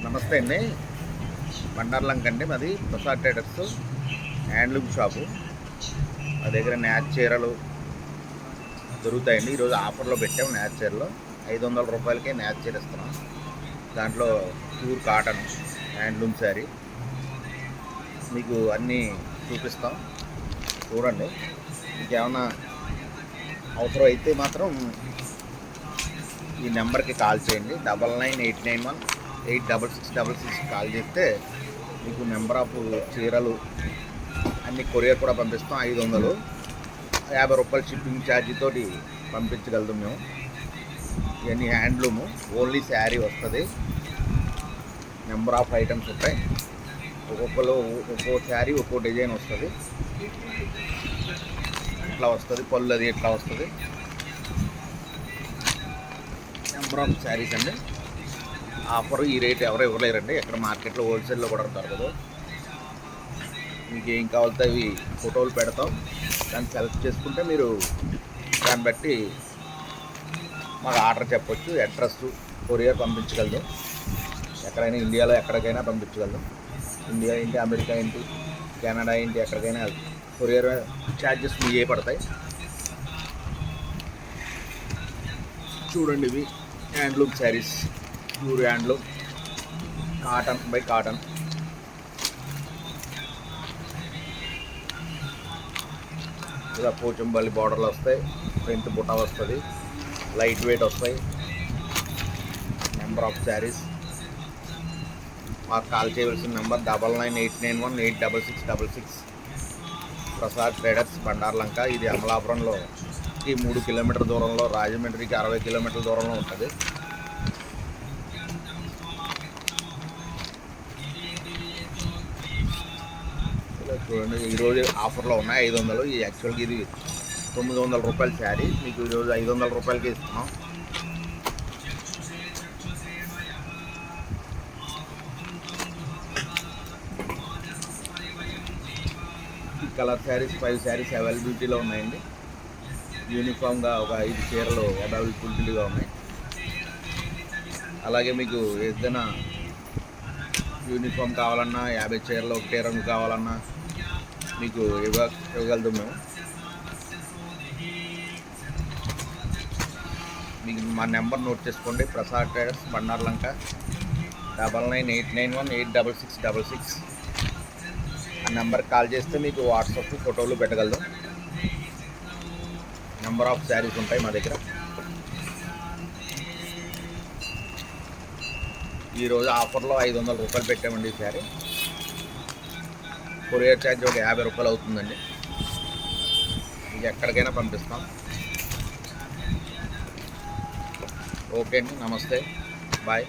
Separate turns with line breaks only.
నమస్తే అండి. బండార్లంక అండి మాది. Prasad traders handloom shop. మా దగ్గర న్యాచ్ చీరలు దొరుకుతాయండి. ఈరోజు ఆఫర్లో పెట్టాము. న్యాచ్ చీరలు 500 రూపాయలకే న్యాచ్ చీర ఇస్తున్నాం. దాంట్లో ప్యూర్ కాటన్ హ్యాండ్లూమ్ శారీ మీకు అన్నీ చూపిస్తాం, చూడండి. మీకు ఏమన్నా అవసరం అయితే మాత్రం ఈ నెంబర్కి కాల్ చేయండి. 9989186666 కాల్ చేస్తే మీకు నెంబర్ ఆఫ్ చీరలు అన్ని కొరియర్ కూడా పంపిస్తాం. 550 రూపాయలు షిప్పింగ్ ఛార్జీ తోటి పంపించగలుగుతాం మేము. ఇవన్నీ హ్యాండ్లూము, ఓన్లీ శారీ వస్తుంది. నెంబర్ ఆఫ్ ఐటమ్స్ ఉంటాయి. ఒక్కో శారీ ఒక్కో డిజైన్ వస్తుంది. ఇట్లా వస్తుంది పళ్ళు, అది ఇట్లా వస్తుంది. నెంబర్ ఆఫ్ శారీస్ అండి. ఆఫర్ ఈ రేట్ ఎవరు ఇవ్వలేరండి. ఎక్కడ మార్కెట్లో హోల్సేల్లో కూడా దొరకదు. మీకు ఏం కావాలితే అవి ఫోటోలు పెడతాం, దాన్ని సెలెక్ట్ చేసుకుంటే మీరు దాన్ని బట్టి మాకు ఆర్డర్ చెప్పొచ్చు. అడ్రస్ కొరియర్ పంపించగలదు. ఎక్కడైనా ఇండియాలో ఎక్కడికైనా పంపించగలదు. ఇండియా ఏంటి, అమెరికా ఏంటి, కెనడా ఏంటి, ఎక్కడికైనా కొరియర్ ఛార్జెస్ మీవే పడతాయి. చూడండి, ఇవి handloom saris, pure handloom, cotton by cotton. ఇలా పోచంపల్లి బార్డర్లు వస్తాయి, ఫ్రంట్ బుట్ట వస్తుంది, లైట్ వెయిట్ వస్తాయి. Number of saris. మాకు కాల్ చేయవలసిన నెంబర్ 9989186666. ప్రసాద్ ట్రేడర్స్ బండార్లంక. ఇది అమలాపురంలో 3 కిలోమీటర్ దూరంలో, రాజమండ్రికి 60 కిలోమీటర్ల దూరంలో ఉంటుంది. చూడండి, ఈరోజు ఆఫర్లో ఉన్నాయి 500. ఇది యాక్చువల్గా ఇది 900 రూపాయల శారీ, మీకు ఈరోజు 500 రూపాయలకి ఇస్తున్నాం. ఈ కలర్ శారీస్ 5 శారీస్ అవైలబిలిటీలో ఉన్నాయండి. యూనిఫామ్గా ఒక 5 చీరలు అవైలబిలిటీగా ఉన్నాయి. అలాగే మీకు ఏదైనా యూనిఫామ్ కావాలన్నా, 50 చీరలు ఒకటే రంగు కావాలన్నా మీకు ఇవ్వగలుగుతాం మేము. మీకు మా నెంబర్ నోట్ చేసుకోండి. ప్రసాద్ ట్రేడర్స్ బండార్లంక. 9989186666. ఆ నెంబర్కి కాల్ చేస్తే మీకు వాట్సాప్ ఫోటోలు పెట్టగలదు. నెంబర్ ఆఫ్ శారీస్ ఉంటాయి మా దగ్గర. ఈరోజు ఆఫర్లో 500 రూపాయలు పెట్టామండి ఈ శారీ. కొరియర్ ఛార్జ్ ఒక 50 రూపాయలు అవుతుందండి. మీకు ఎక్కడికైనా పంపిస్తాం. ఓకే అండి, నమస్తే, బాయ్.